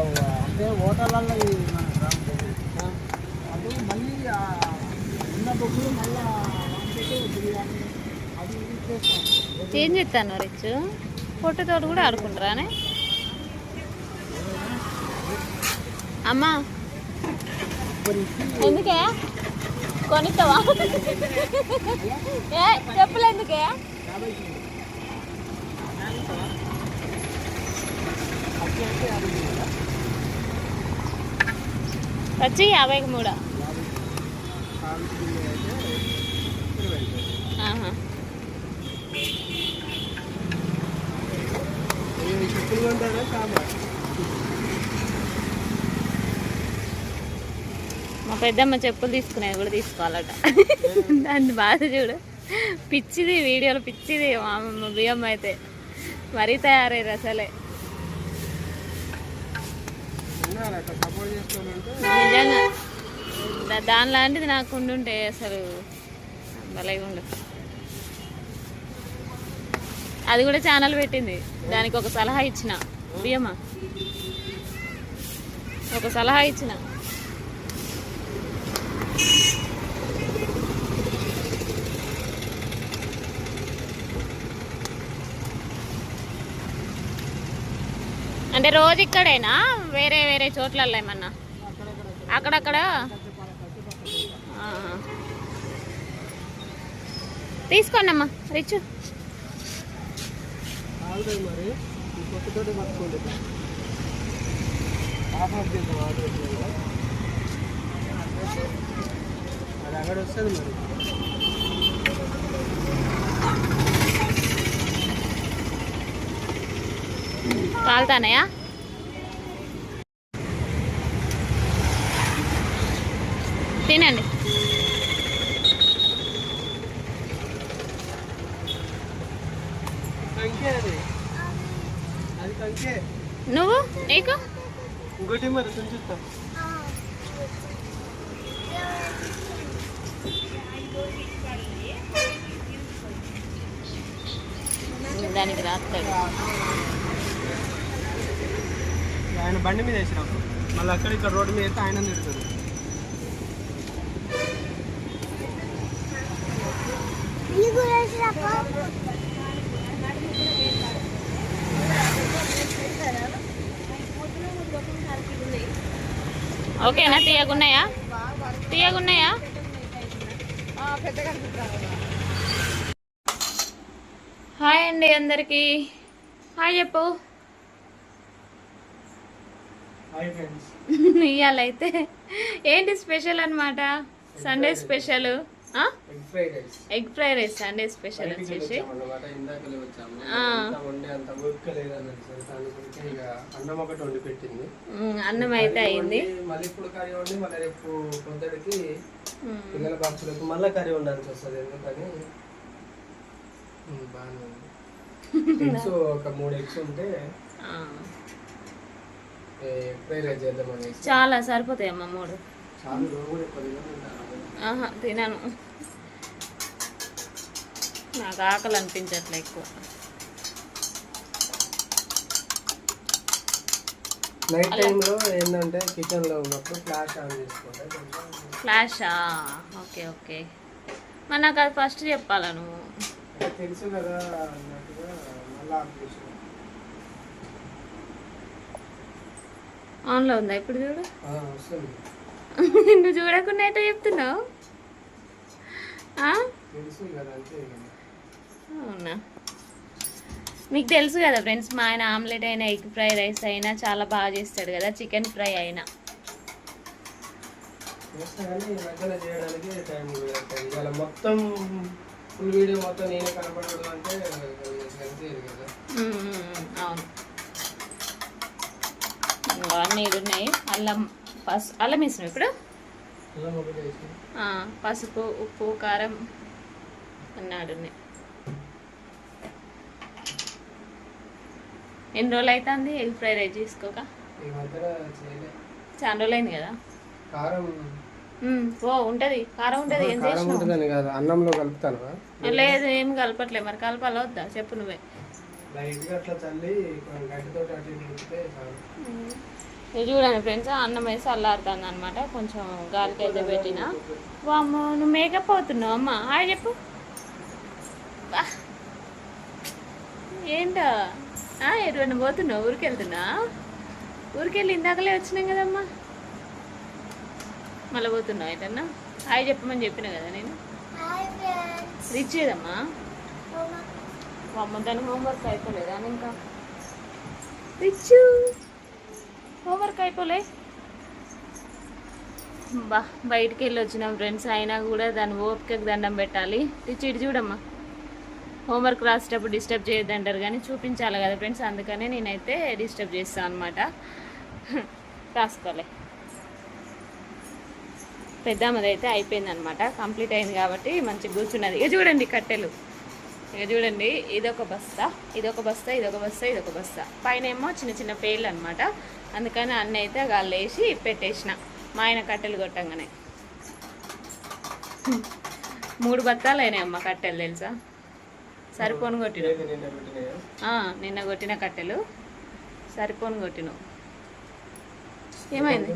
అంటే హోటళ్ళల్లో మన అది మళ్ళీ ఉన్న బొగ్గులు మళ్ళీ బిర్యానీ అది ఇది చేస్తాం. ఏం చెప్తాను రిచ్ పొట్టుతో కూడా ఆడుకుంటారానే అమ్మా? ఎందుకే కొనిస్తావా? ఏ చెప్పులు ఎందుకే? వచ్చి 53. మా పెద్దమ్మ చెప్పులు తీసుకునేది కూడా తీసుకోవాలట. దాన్ని బాధ చూడు, పిచ్చిది వీడియోలో పిచ్చిది మా బియ్యం అయితే మరీ తయారయ్యారు అసలే. నిజంగా దాని లాంటిది నాకు ఉండుంటే అసలు భలేగా ఉండు. అది కూడా ఛానల్ పెట్టింది, దానికి ఒక సలహా ఇచ్చిన. బియ్యమ్మా ఒక సలహా ఇచ్చిన. అంటే రోజు ఇక్కడేనా వేరే వేరే చోట్లలో ఏమన్నా? అక్కడక్కడ తీసుకోండి అమ్మా రిచ్. అక్కడ వస్తుంది మరి. కాలుతానయా? తినండి. నువ్వు నీకు ఇంకోటి మరి చూస్తా. దానికి రాస్తాడు. ఆయన బండి మీద వేసినాం, మళ్ళీ అక్కడ ఇక్కడ రోడ్డు మీద వేస్తే ఆయన తిడుతుంది. ఓకేనా? తీయగున్నాయా? తీయగున్నాయా? హాయ్ అండి అందరికి. హాయ్ చెప్పు. ఇవాళైతే ఏంటి స్పెషల్ అనమాట? Sunday special egg fried rice. Sunday special వచ్చేసి అన్నం అయితే అయింది. మళ్ళీ ఇప్పుడు కర్రీ వండి మళ్ళీ రేపు పొద్దుడికి పిల్లల బాక్సులకు మళ్ళీ కర్రీ వండాల్సి వస్తుంది. ఎందుకని బాగానే ఎగ్స్ ఒక 3 ఎగ్స్ ఉంటే ఫ్రైడ్ రైస్ చేద్దామని. చాలా సరిపోతాయమ్మా 3. తినాను, నాకు ఆకలి అనిపించట్లే ఎక్కువ. నైట్ టైంలో ఏంటంటే కిచెన్లో ఉన్నప్పుడు ఫ్లాష్ ఆన్ చేసుకుంటే. ఫ్లాషా? Okay okay. మరి నాకు అది ఫస్ట్ చెప్పాలా నువ్వు? తెలుసు కదా అన్నట్టుగా మళ్ళీ ఆన్ చేసిన. ఆన్లో ఉందా ఇప్పుడు? చూడు వస్తుంది. నువ్వు చూడకుండా ఎటో చెప్తున్నావు. అవునా? మీకు తెలుసు కదా ఫ్రెండ్స్, మా ఆయన ఆమ్లెట్ అయినా ఎగ్ ఫ్రైడ్ రైస్ అయినా చాలా బాగా చేస్తాడు కదా, చికెన్ ఫ్రై అయినా. మొత్తం ఫుల్ వీడియో మొత్తం నేనే కనపడదు అంటే అవును. అన్నీ ఉన్నాయి. అల్లం వేసినాం ఇప్పుడు. పసుపు, ఉప్పు, కారం అన్నాడు. ఎన్ని రోజులు అవుతుంది ఎగ్ ఫ్రైడ్ రైస్ చేసుకోక? చాలా రోజులు అయింది కదా. ఉంటది కారం ఉంటది. ఏం చేసినావు? అన్నంలో కలుపుతాను. లేదు ఏం కలపట్లేదు. మరి కలపాలా వద్దా చెప్పు నువ్వే. ఇది చూడండి ఫ్రెండ్స్, అన్నం వేసి అల్లాడుతుంది అనమాట. కొంచెం గాలికి అయితే పెట్టిన. వామ్మ, నువ్వు మేకప్ అవుతున్నావు అమ్మ. హాయ్ చెప్పు. బా, ఏంటో ఎటువంటి పోతున్నావు? ఊరికి వెళ్తున్నా? ఊరికి వెళ్ళి ఇందాకలే వచ్చినాం కదమ్మా, మళ్ళీ పోతున్నావు ఎటన్నా? హాయ్ చెప్పమని చెప్పిన కదా నేను. రీచ్ చేయదమ్మా. అమ్మ దాని హోంవర్క్ అయిపోలేదా ఇంకా? రిచ్ హోంవర్క్ అయిపోలే. బా, బయటికి వెళ్ళి వచ్చినాం ఫ్రెండ్స్, అయినా కూడా దాని ఓపికకి దండం పెట్టాలి. రిచ్ ఇటు చూడమ్మా. హోంవర్క్ రాసేటప్పుడు డిస్టర్బ్ చేయొద్దంటారు కానీ చూపించాలి కదా ఫ్రెండ్స్, అందుకనే నేనైతే డిస్టర్బ్ చేస్తాను అనమాట. రాసుకోలే. పెద్దమ్మది అయితే అయిపోయిందనమాట, కంప్లీట్ అయింది కాబట్టి మంచిగా కూర్చున్నది. ఇక చూడండి కట్టెలు, ఇక చూడండి, ఇదొక బస్తా, ఇదొక బస్తా, ఇదొక బస్తా, ఇదొక బస్తా. పైన ఏమో చిన్న చిన్న పేర్లు అనమాట, అందుకని అన్నీ అయితే గాళ్ళు వేసి పెట్టేసిన. మా ఆయన కట్టెలు కొట్టంగానే 3 బత్తాలు అయినాయి అమ్మ కట్టెలు, తెలుసా? సరిపోను కొట్టిన, నిన్న కొట్టిన కట్టెలు సరిపోను కొట్టిన. ఏమైంది?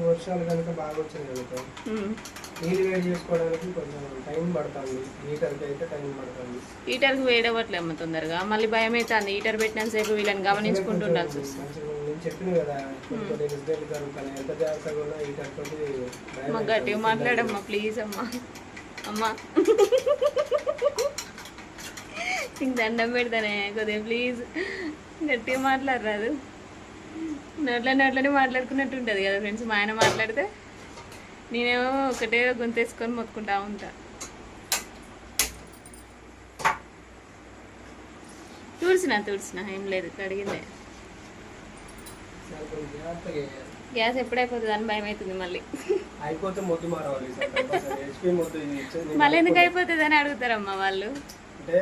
వర్షాలు కనుక బాగా వచ్చాయి కనుక నీళ్ళు వేడి చేసుకోవడానికి కొంచెం టైం పడుతుంది. హీటర్కి అయితే టైం పడుతుంది. హీటర్కి వేడవట్లే అమ్మ తొందరగా, మళ్ళీ భయం అవుతుంది. హీటర్ పెట్టినంతసేపు వీళ్ళని గమనించుకుంటూ ఉండాల్సి వస్తుంది. నేను చెప్పిన కదా ఇన్సిడెంట్ జరుగుతాను, ఎంత జాగ్రత్తగా ఉన్నా హీటర్ తోటి. అమ్మ గట్టిగా మాట్లాడమ్మా ప్లీజ్ అమ్మా. అమ్మా ఇంక దండం పెడతానే కొద్దిగా ప్లీజ్, గట్టిగా మాట్లాడరాదు. నోట్లనే మాట్లాడుకున్నట్టు ఉంటుంది కదా ఫ్రెండ్స్. మా ఆయన మాట్లాడితే నేనేమో ఒకటే గొంతేసుకొని మొత్తుకుంటా ఉంటా. తుడిచిన ఏం లేదు, కడిగిందే. గ్యాస్ ఎప్పుడైపోతుంది అని భయం అవుతుంది. మళ్ళీ అయిపోతే మొద్దు మారవాలి. మళ్ళీ ఎందుకు అయిపోతుంది అని అడుగుతారమ్మా వాళ్ళు. అంటే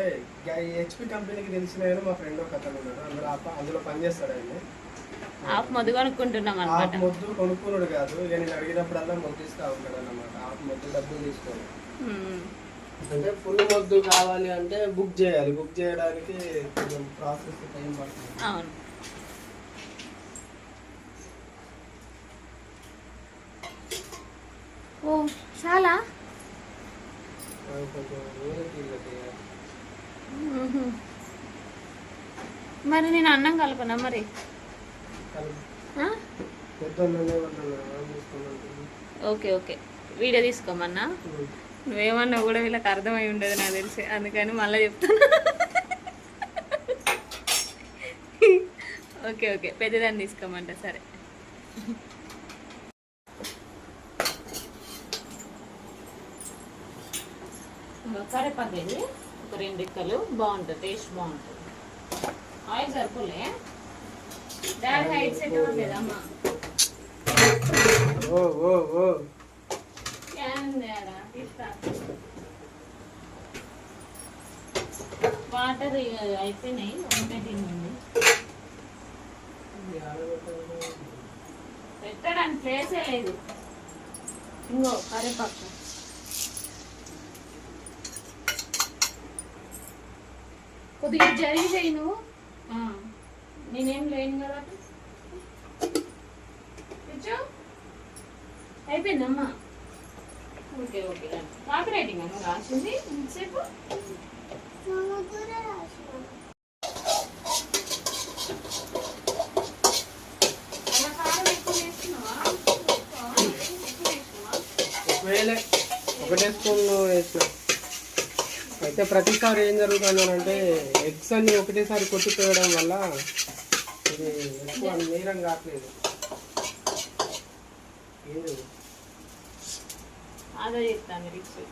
హెచ్పి కంపెనీకి తెలిసిన మా ఫ్రెండ్ ఒక అతను ఉన్నాడు, అందులో పనిచేస్తాడు. ఆయన ఆఫ్ మొద్దు కొనుక్కుంటున్నాం అనమాట. మొద్దు కొనుక్కున్నాడు కాదు, ఇక నేను అడిగినప్పుడల్లా మొద్దు ఇస్తా ఉంటాడు అన్నమాట. ఆఫ్ మొద్దు డబ్బులు తీసుకోవాలి. అంటే ఫుల్ మొద్దు కావాలి అంటే బుక్ చేయాలి. బుక్ చేయడానికి కొంచెం ప్రాసెస్ టైం పడుతుంది. అవును. ఓ చాలా మరి నేను అన్నం కలపనా మరి? ఓకే ఓకే, వీడియో తీసుకోమన్నా. నువ్వేమన్నా కూడా వీళ్ళకి అర్థమై ఉండదు నాకు తెలిసి, అందుకని మళ్ళీ చెప్తాను. ఓకే ఓకే, పెద్దదాన్ని తీసుకోమంట. సరే, కరేపాకు ఇది ఒక 2 రెక్కలు బాగుంటుంది, టేస్ట్ బాగుంటుంది. ఆయిల్ సరిపోలే. డాడీ హైట్ సెట్ అవ్వలేదు అమ్మ. వాటర్ అయిపోయినాయి, పెట్టిందండి. పెట్టడానికి ప్లేసే లేదు. ఇంకో కరేపాకు కొద్దిగా జరిగి చేయి నువ్వు. నేనేం లేను కదా. అయిపోయిందమ్మా. ఓకే ఓకే, కాపీ రైటింగ్ అమ్మ రాసింది ఇంతసేపు. ఒకటే స్పూన్ వేసిన. అయితే ప్రతిసారి ఏం జరుగుతుందంటే ఎగ్స్ అన్ని ఒకటేసారి కొట్టిపోయడం వల్ల ఇది ఎక్కువ నీరం కావట్లేదు. అదే చెప్తాను రిక్స్.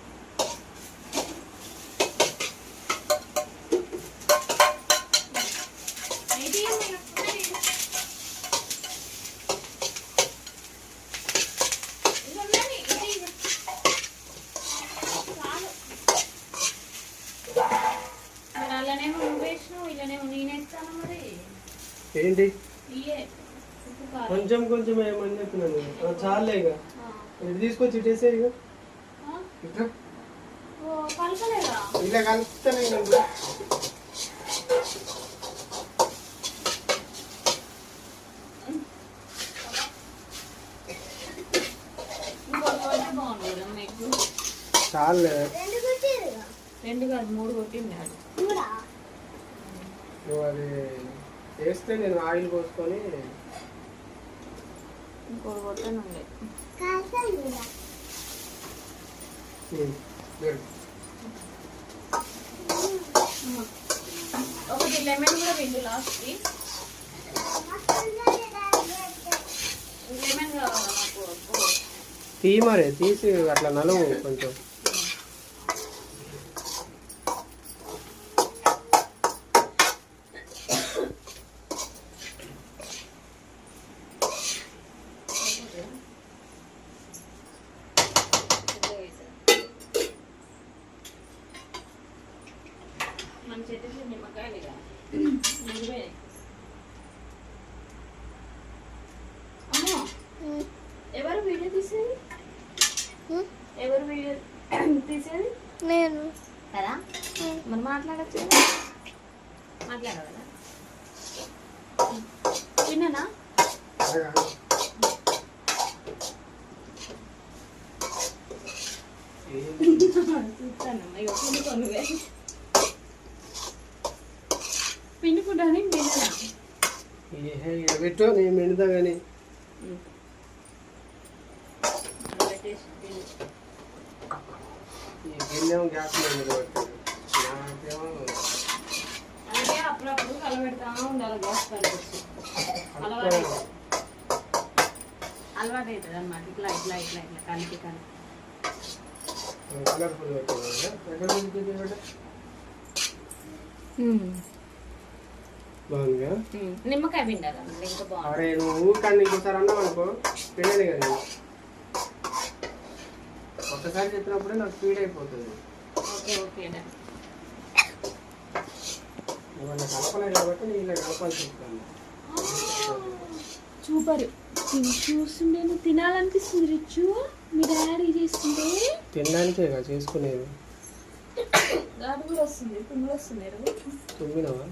అలానేమో నువ్వు వేసినావు, ఇలానేమో నేను వేస్తాను. మరి ఏంటి ఇయే కొంచెం కొంచెం ఏమని చెప్పినాను. చాలే, ఇక ఇది తీసుకొచ్చి ఇటేసే. ఇక ఇలా కలుపుతానే చాలు. 2 కాదు 3 కొట్టింది అది. నువ్వు అది వేస్తే నేను ఆయిల్ పోసుకొని ఇంకోటి కొట్టనుండే. ఒకటి లెమన్ కూడా పిండి లాస్ట్కి. లెమన్ కావాలా నాకు? తీ మరి తీసి అట్లా నలువు కొంచెం. మన చెట్టు నిమ్మకాయలు ఇక నిలిపోయాయి. అమ్మో, ఎవరు వీడియో తీసేది? ఎవరు వీడియో తీసేది? నేను కదా. మరి మాట్లాడచ్చు, మాట్లాడవు కదా. తిన్నానా? చూస్తానమ్మా. ఇక పిండుకోనువే, పిండుకుంటాను. తిన్నానా? పెట్టు, నేను మెండుతా కానీ. ఈ గిన్నె గ్యాస్ మీద పెట్టాడు. నాకేమో అంటే అప్పుడప్పుడు కలబెడతా ఉండాలి గ్యాస్ పైన వచ్చి. అలవాటు అవుతుంది అన్నమాట. ఇట్లా ఇట్లా ఇట్లా ఇట్లా కలిపి కలిపి కలర్ఫుల్ పెట్టాడు. బాగుందిగా. నిమ్మకాయ పిండాలి ఇంకా బాగుంది. అరే నువ్వు ఊరికాన్ని ఇంకోసారి అన్నావు అనుకో పిండని కదా. ఒక్కసారి చెప్పినప్పుడే నాకు స్పీడ్ అయిపోతుంది. Okay okay. ఇవాళ కలపలేదు కాబట్టి నేను ఇలా కలపాల్సి వస్తాను. సూపర్. చూస్తుండే తినాలనిపిస్తుంది. రిచ్చు మీ డాడీ చేస్తుంటే తినడానికే కదా చేసుకునేది. డాడీ కూడా వస్తుంది, తుమ్ములు వస్తుంది. తుమ్మినవా?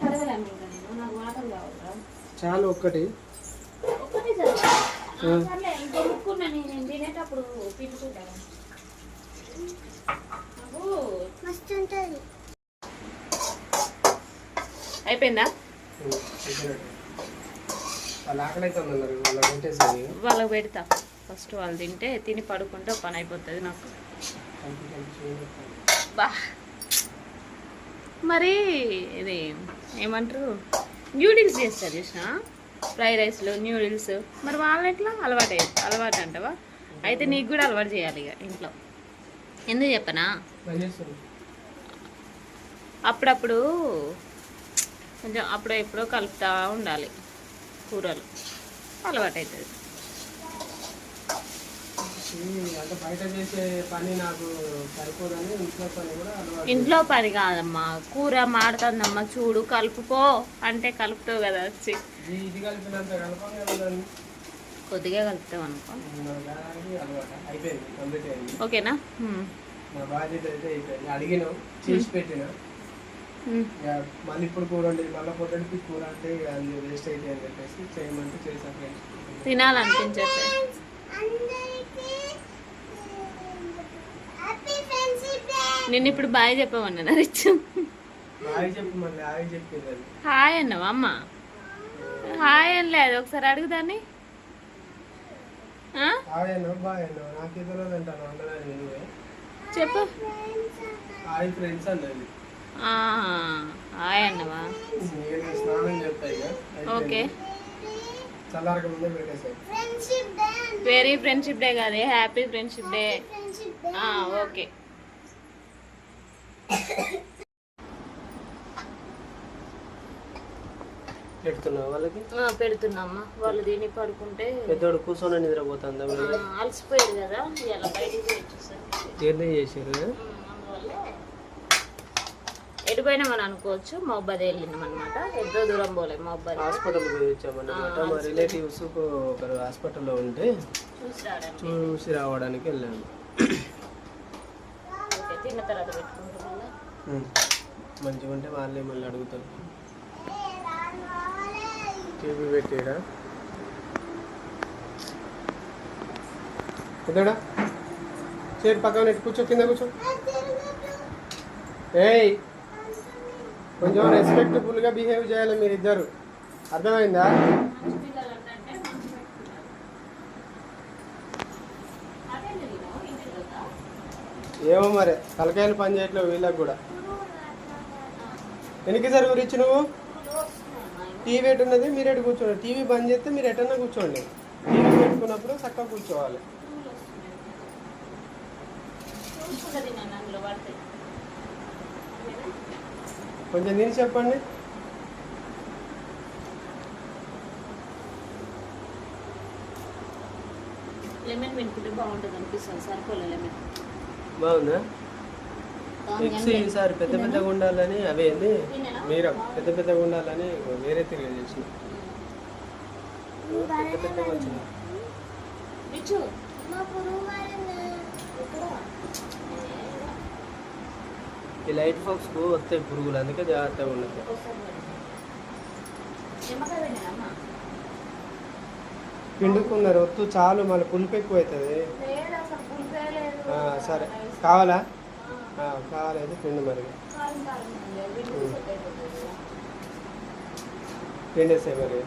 అడగలేము ఇంకా నేను. నాకు వాటర్ కావాలా? చాలు ఒక్కటి. ఒక్కటే సరే. సర్లే, ఇంకో ముక్కున్నా నేను తినేటప్పుడు పిండుకుంటాను. నాకు మస్తు ఉంటుంది. అయిపోయిందా? వాళ్ళు ఆకలి అయితే ఉన్నారు, వాళ్ళకి పెట్టేసేది. వాళ్ళకి పెడతా. ఫస్ట్ వాళ్ళు తింటే తిని పడుకుంటే పని అయిపోతుంది నాకు. బా, మరి ఇది ఏమంటారు, న్యూడిల్స్ చేస్తారు చూసిన, ఫ్రైడ్ రైస్లు న్యూడిల్స్. మరి వాళ్ళు ఎట్లా అలవాటు అంటావా? అయితే నీకు కూడా అలవాటు చేయాలి ఇక ఇంట్లో. ఎందుకు చెప్పనా, అప్పుడప్పుడు కొంచెం అప్పుడో ఎప్పుడో కలుపుతూ ఉండాలి కూరలు, అలవాటు అవుతుంది. అంటే బయట చేసే పని నాకు సరిపోదని ఇంట్లో పని కూడా అలవాటు. ఇంట్లో పని కాదమ్మా, కూర మాడుతుందమ్మా చూడు కలుపుకో అంటే కలుపుతావు కదా వచ్చి. ఇది కలిపినంత కలపని కదా, కొద్దిగా కలుపుతావు అనుకో. అలవాటు అయిపోయింది, కంప్లీట్ అయింది. ఓకేనా? నా బాధ్యత అయితే అయిపోయింది. అడిగినావు, చేసి పెట్టినా. మళ్ళీ ఇప్పుడు కూర ఉండేది, మళ్ళీ పొద్దుడికి కూర అంటే అది వేస్ట్ అయితే అని చెప్పేసి చేయమంటే చేసాను. తినాలనిపించట్లేదు. నిన్ను ఇప్పుడు బాయ్ చెప్పమన్నా రిచ్చు. బాయ్ చెప్పు, మళ్ళీ హాయ్ చెప్పింది. హాయ్ అన్నావా అమ్మ? హాయ్ అని లేదు, ఒకసారి అడుగుదాన్ని. హాయ్ అన్నావు, బాయ్ అన్నావు, నాకు ఇద్దరు అంటాను అందరూ. నువ్వే చెప్పు. హాయ్ ఫ్రెండ్స్ అన్నది. హాయ్ అన్నవా? నేను స్నానం చెప్తా ఇక. ఓకే, చల్లారక ముందే పెట్టేసాయి. వెరీ ఫ్రెండ్షిప్ డే కాదు, హ్యాపీ ఫ్రెండ్షిప్ డే. ఓకే. పెడుతున్నావు వాళ్ళకి? పెడుతున్నామ్మా. వాళ్ళు దీన్ని పడుకుంటే పెద్దోడు కూర్చొని నిద్రపోతుందా? అలసిపోయారు కదా, ఇలా బయటికి వచ్చేసారు. జర్నీ చేసారు. అందువల్ల ఎటుపోయినా మనం అనుకోవచ్చు. మహబాద్ వెళ్ళినాం అనమాట. ఎంతో దూరం పోలే, మహబాద్ హాస్పిటల్ పోయి వచ్చామన్నమాట. మా రిలేటివ్స్ ఒకరు హాస్పిటల్లో ఉంటే చూసి రావడానికి వెళ్ళాము. తిన్న తర్వాత పెట్టుకుంటున్నా. మంచిగా ఉంటే వాళ్ళే మళ్ళీ అడుగుతారు. టీవీ పెట్టాడా కుదడా చేరు పక్కన పెట్టి కూర్చో కింద కూర్చో ఏయ్ కొంచెం రెస్పెక్టబుల్గా బిహేవ్ చేయాలి మీరు ఇద్దరు అర్థమైందా మంచి పిల్లలు అంటే మంచి పెట్టుకున్నారు అదే నేను ఇంటికి ఏమో మరి తలకాయలు పని చేయట్లేవు వీళ్ళకి కూడా వెనక్కి సార్ గురించి నువ్వు టీవీ ఎటు ఉన్నది మీరు ఎటు కూర్చోండి టీవీ బంద్ చేస్తే మీరు ఎటన్నా కూర్చోండి టీవీ పెట్టుకున్నప్పుడు చక్కగా కూర్చోవాలి చూసుకుంటుంది నన్ను అందులో పడితే కొంచెం తిని చెప్పండి లెమన్ పెట్టుకుంటే బాగుంటుంది అనిపిస్తుంది సరిపోలే లెమన్ బాగుందా మిక్సీ ఈసారి పెద్ద పెద్దగా ఉండాలని అవేంది మీరు పెద్ద పెద్దగా ఉండాలని వేరే తిరిగి చేసిన పెద్ద పెద్దగా వచ్చింది బిచ్చు మా పురుగు మారింది. ఈ లైట్ ఫోక్స్కు వస్తాయి పురుగులు అందుకే జాగ్రత్తగా ఉండదు నిమ్మకాయ పెట్టినా పిండుకున్నారు వత్తు చాలు మళ్ళీ పులుపు ఎక్కువ అవుతుంది లేదు అసలు పులిపే లేదు సరే కావాలా కావాలైతే పిండి మరి కారం కారం ఉంది. పిండేసే మరి